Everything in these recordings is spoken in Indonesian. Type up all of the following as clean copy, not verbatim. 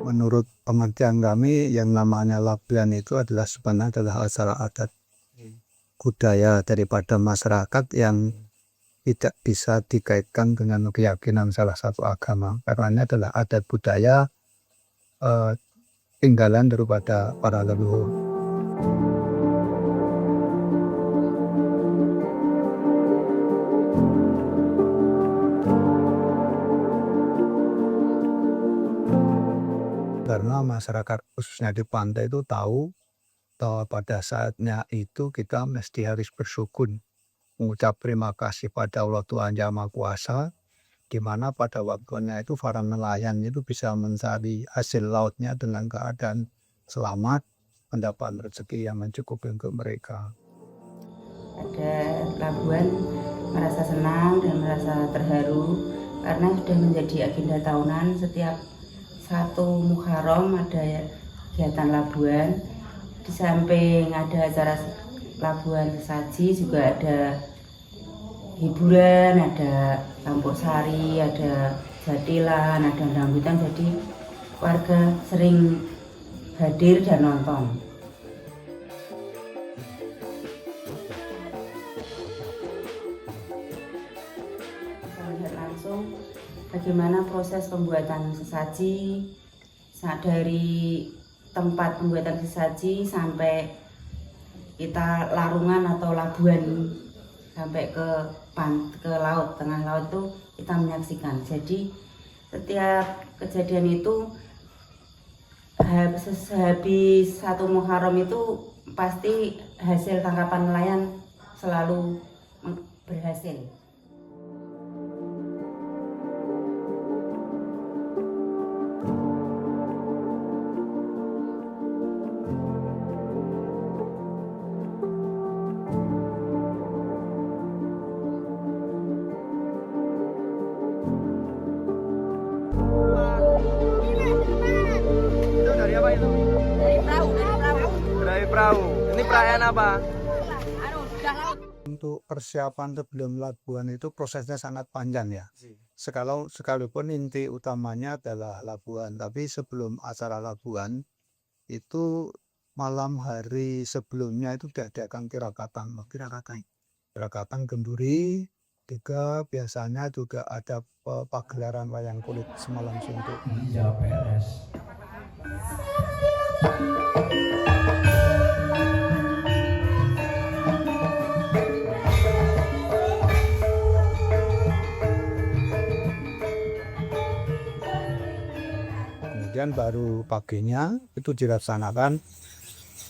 menurut pengertian kami yang namanya labuan itu sebenarnya adalah acara adat budaya daripada masyarakat yang tidak bisa dikaitkan dengan keyakinan salah satu agama, karena ini adalah adat budaya tinggalan daripada para leluhur. Karena masyarakat khususnya di pantai itu tahu bahwa pada saatnya itu kita mesti harus bersyukur, mengucap terima kasih pada Allah Tuhan Yang Maha Kuasa, di mana pada waktunya itu para nelayan itu bisa mencari hasil lautnya dengan keadaan selamat, mendapat rezeki yang mencukupi untuk mereka. Ada Labuan merasa senang dan merasa terharu karena sudah menjadi agenda tahunan. Setiap 1 Muharram ada kegiatan Labuan. Di samping ada acara Labuan sesaji, juga ada hiburan, ada campur sari, ada jatilan, ada dangdutan. Jadi warga sering hadir dan nonton. Bisa melihat langsung bagaimana proses pembuatan sesaji, dari tempat pembuatan sesaji sampai kita larungan atau labuan sampai ke laut, tengah laut tuh kita menyaksikan. Jadi setiap kejadian itu habis 1 Muharram itu pasti hasil tangkapan nelayan selalu berhasil. Dari perahu. Ini perayaan apa? Untuk persiapan sebelum labuan itu prosesnya sangat panjang ya. Sekalipun inti utamanya adalah labuan, tapi sebelum acara labuan itu malam hari sebelumnya itu diadakan kirakatan kenduri. Juga biasanya juga ada pagelaran wayang kulit semalam suntuk. Kemudian baru paginya itu dilaksanakan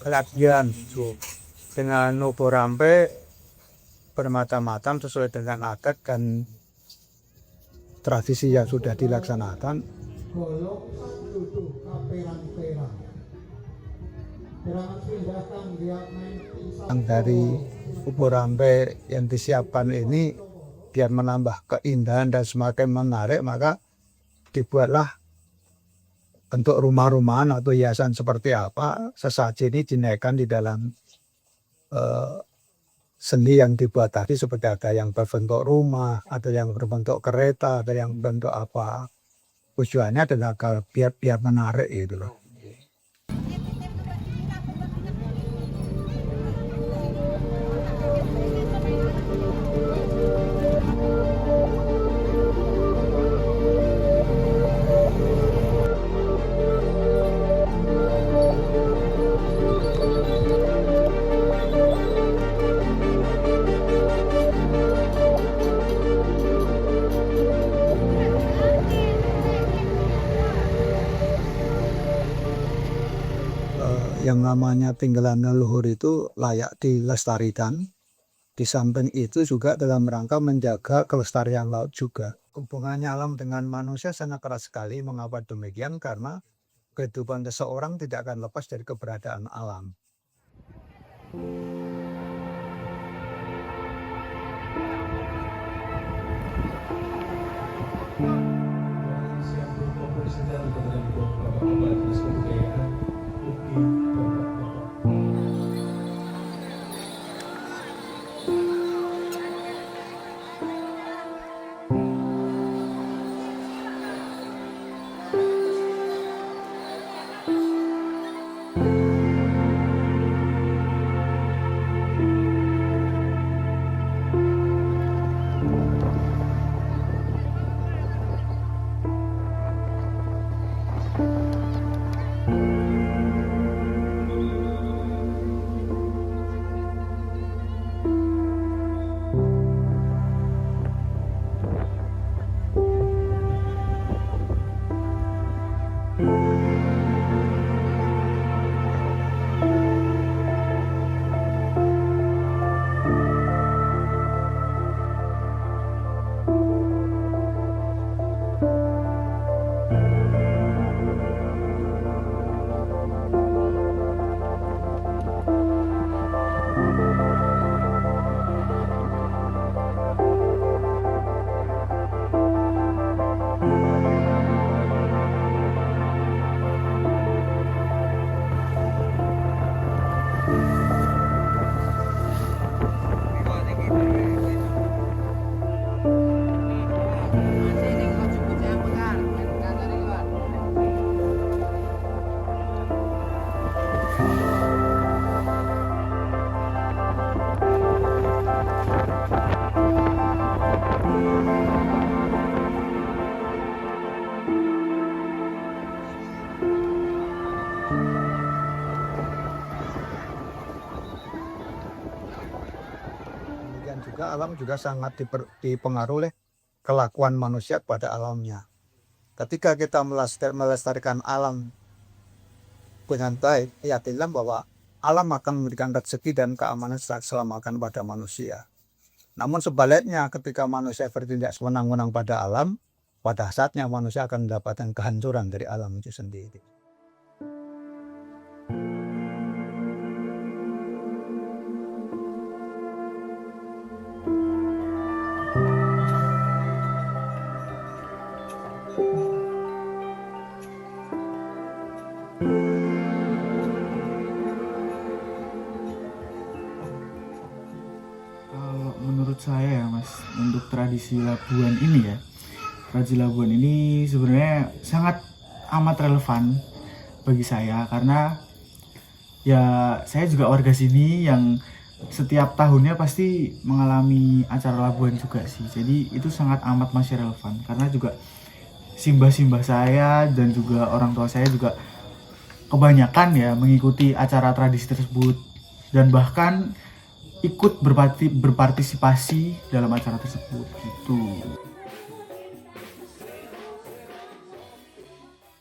latihan dengan nubo rampe bermacam-macam sesuai dengan adat dan tradisi yang sudah dilaksanakan. Yang dari nubo rampe yang disiapkan ini biar menambah keindahan dan semakin menarik, maka dibuatlah bentuk rumah-rumahan atau hiasan seperti apa. Sesaji ini dinaikkan di dalam seni yang dibuat tadi, seperti ada yang berbentuk rumah, ada yang berbentuk kereta, ada yang berbentuk apa. Tujuannya adalah biar menarik gitu loh. Yang namanya tinggalan leluhur itu layak dilestarikan. Di samping itu juga dalam rangka menjaga kelestarian laut juga. Hubungannya alam dengan manusia sangat erat sekali. Mengapa demikian? Karena kehidupan seseorang tidak akan lepas dari keberadaan alam. juga alam juga sangat dipengaruhi oleh kelakuan manusia pada alamnya. Ketika kita melestarikan alam dengan baik, yakinlah bahwa alam akan memberikan rezeki dan keamanan serta keselamatan pada manusia. Namun sebaliknya, ketika manusia bertindak sewenang-wenang pada alam, pada saatnya manusia akan mendapatkan kehancuran dari alam itu sendiri. Kalau menurut saya ya Mas, untuk tradisi Labuan ini ya, tradisi Labuan ini sebenarnya sangat amat relevan bagi saya karena ya saya juga warga sini yang setiap tahunnya pasti mengalami acara Labuan juga sih. Jadi itu sangat amat masih relevan karena juga simbah-simbah saya dan juga orang tua saya juga kebanyakan ya mengikuti acara tradisi tersebut dan bahkan ikut berpartisipasi dalam acara tersebut gitu.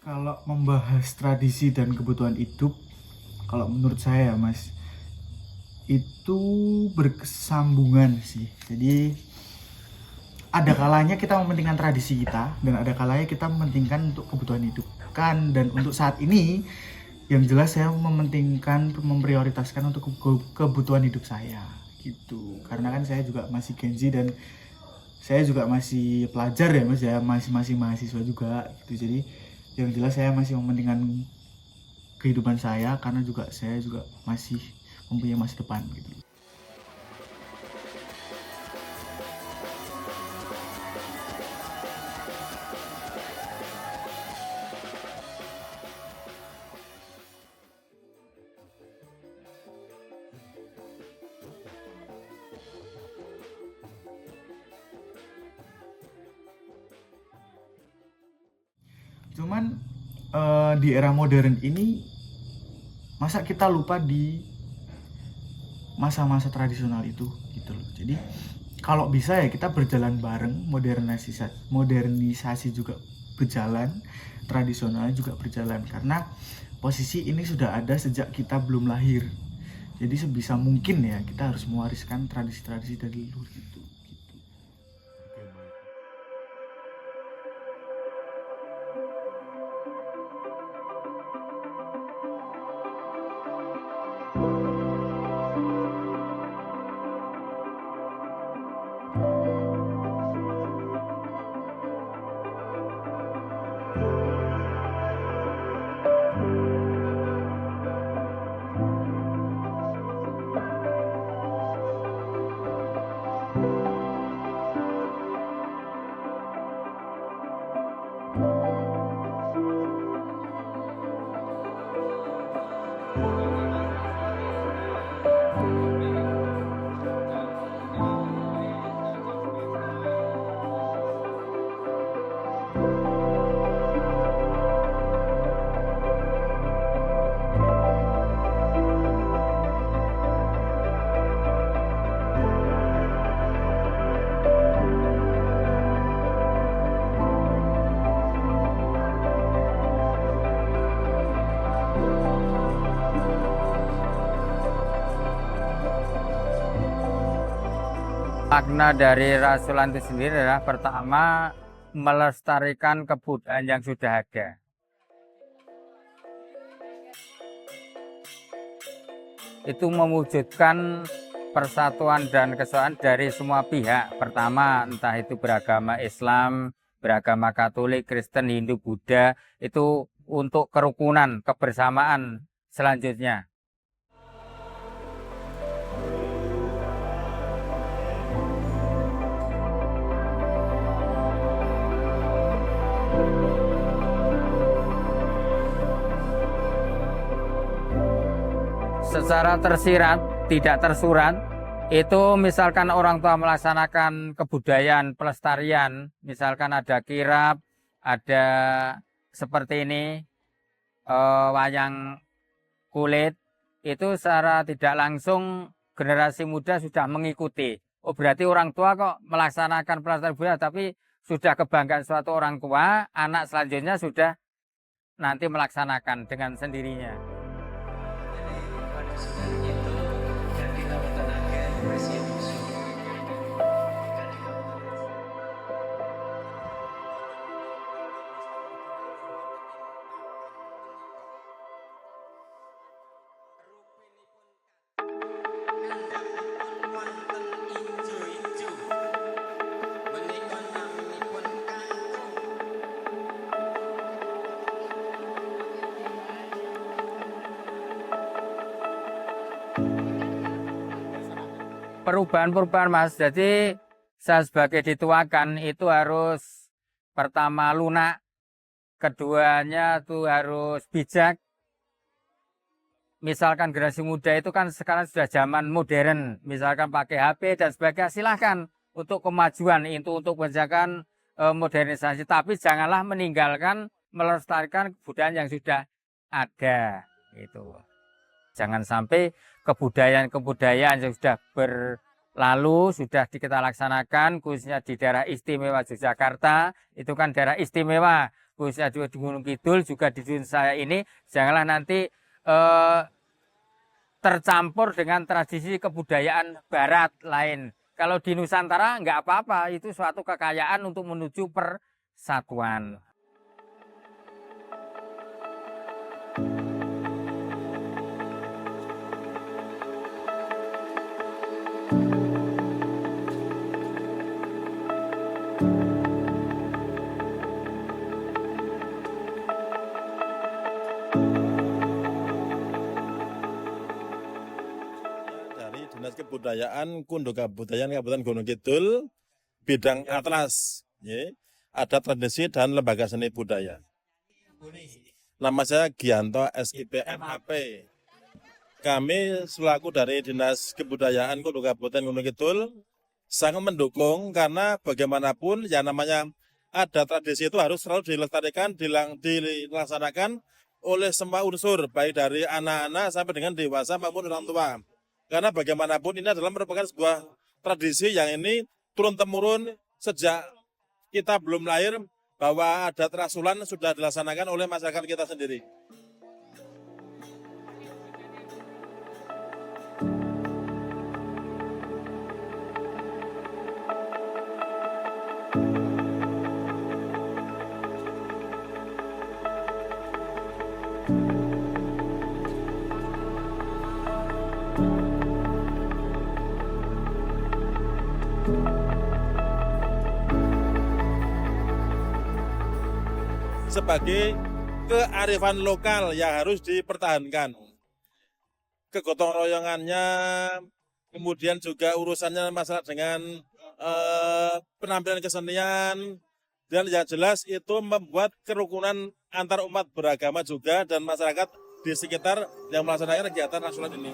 Kalau membahas tradisi dan kebutuhan hidup, kalau menurut saya ya Mas, itu berkesambungan sih. Jadi ada kalanya kita mementingkan tradisi kita dan ada kalanya kita mementingkan untuk kebutuhan hidup kan. Dan untuk saat ini yang jelas saya mementingkan, memprioritaskan untuk kebutuhan hidup saya gitu. Karena kan saya juga masih Gen Z dan saya juga masih pelajar ya Mas ya, masih mahasiswa juga gitu. Jadi yang jelas saya masih mementingkan kehidupan saya karena juga saya juga masih mempunyai masa depan gitu. Cuman di era modern ini masa kita lupa di masa-masa tradisional itu gitu loh. Jadi kalau bisa ya kita berjalan bareng, modernisasi juga berjalan, tradisional juga berjalan karena posisi ini sudah ada sejak kita belum lahir. Jadi sebisa mungkin ya kita harus mewariskan tradisi-tradisi dari leluhur itu. Makna dari Rasulan itu sendiri adalah pertama melestarikan kebudayaan yang sudah ada. Itu mewujudkan persatuan dan kesatuan dari semua pihak. Pertama, entah itu beragama Islam, beragama Katolik, Kristen, Hindu, Buddha, itu untuk kerukunan, kebersamaan selanjutnya. Secara tersirat, tidak tersurat, itu misalkan orang tua melaksanakan kebudayaan pelestarian, misalkan ada kirap, ada seperti ini, wayang kulit, itu secara tidak langsung generasi muda sudah mengikuti. Oh berarti orang tua kok melaksanakan pelestarian budaya, tapi sudah kebanggaan suatu orang tua, anak selanjutnya sudah nanti melaksanakan dengan sendirinya. Perubahan-perubahan Mas, jadi saya sebagai dituakan itu harus pertama lunak, keduanya itu harus bijak. Misalkan generasi muda itu kan sekarang sudah zaman modern, misalkan pakai HP dan sebagainya, silahkan untuk kemajuan itu untuk menjaga modernisasi, tapi janganlah meninggalkan melestarikan kebudayaan yang sudah ada itu. Jangan sampai kebudayaan-kebudayaan yang sudah berlalu, sudah kita laksanakan, khususnya di daerah istimewa Yogyakarta, itu kan daerah istimewa, khususnya di Gunung Kidul, juga di dunia saya ini, janganlah nanti tercampur dengan tradisi kebudayaan barat lain. Kalau di Nusantara nggak apa-apa, itu suatu kekayaan untuk menuju persatuan. Dinas Kebudayaan Kundo Kabudayaan Kabupaten Gunung Kidul bidang atlas, ya. Ada tradisi dan lembaga seni budaya. Nama saya Gianto SIP MAP. Kami selaku dari Dinas Kebudayaan Kundo Kabupaten Gunung Kidul sangat mendukung karena bagaimanapun yang namanya ada tradisi itu harus selalu dilestarikan, dilaksanakan oleh semua unsur, baik dari anak-anak sampai dengan dewasa maupun orang tua. Karena bagaimanapun ini adalah merupakan sebuah tradisi yang ini turun-temurun sejak kita belum lahir, bahwa adat rasulan sudah dilaksanakan oleh masyarakat kita sendiri. Sebagai kearifan lokal yang harus dipertahankan. Kegotong royongannya, kemudian juga urusannya masalah dengan penampilan kesenian, dan yang jelas itu membuat kerukunan antar umat beragama juga dan masyarakat di sekitar yang melaksanakan kegiatan rasulan ini.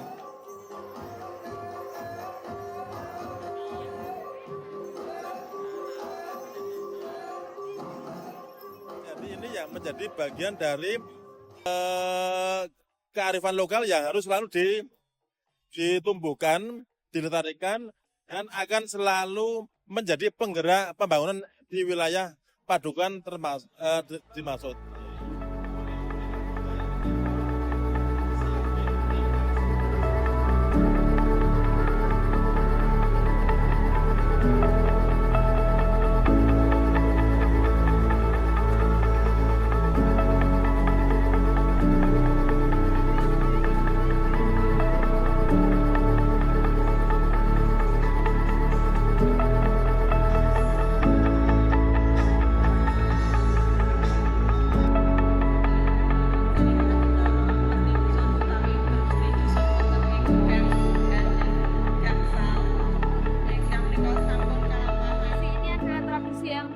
Ini yang menjadi bagian dari kearifan lokal yang harus selalu ditumbuhkan, dilestarikan, dan akan selalu menjadi penggerak pembangunan di wilayah Padukan dimaksud.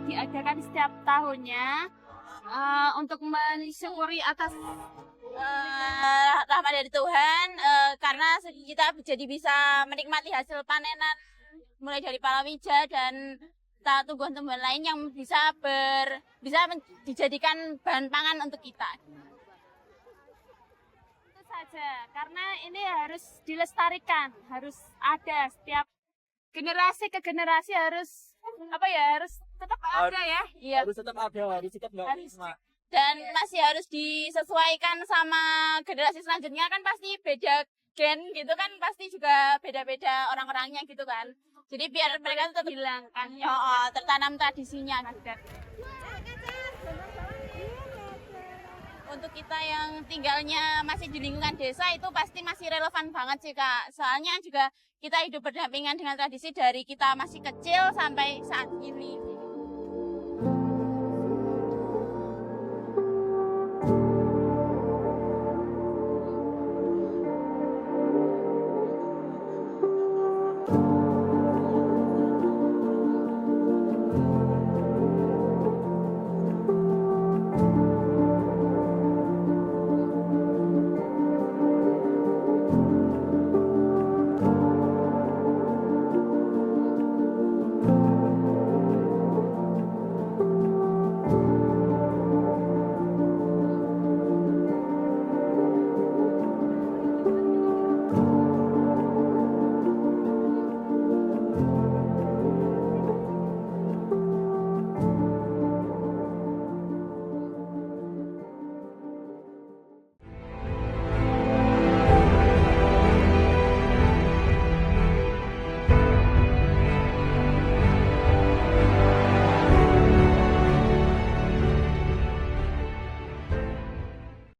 Diadakan setiap tahunnya untuk mensyukuri atas rahmat dari Tuhan, karena kita jadi bisa menikmati hasil panenan mulai dari palawija dan tumbuhan-tumbuhan lain yang bisa dijadikan bahan pangan untuk kita. Itu saja, karena ini harus dilestarikan, harus ada setiap generasi ke generasi harus harus tetap ada ya. Iya. Harus tetap ada, harus tetap nggak Harus. sama. Dan masih harus disesuaikan sama generasi selanjutnya, kan pasti beda gen gitu kan, pasti juga beda-beda orang-orangnya gitu kan. Jadi biar mereka tetap bilang kan, tertanam tradisinya gitu. Untuk kita yang tinggalnya masih di lingkungan desa itu pasti masih relevan banget sih Kak. Soalnya juga kita hidup berdampingan dengan tradisi dari kita masih kecil sampai saat ini.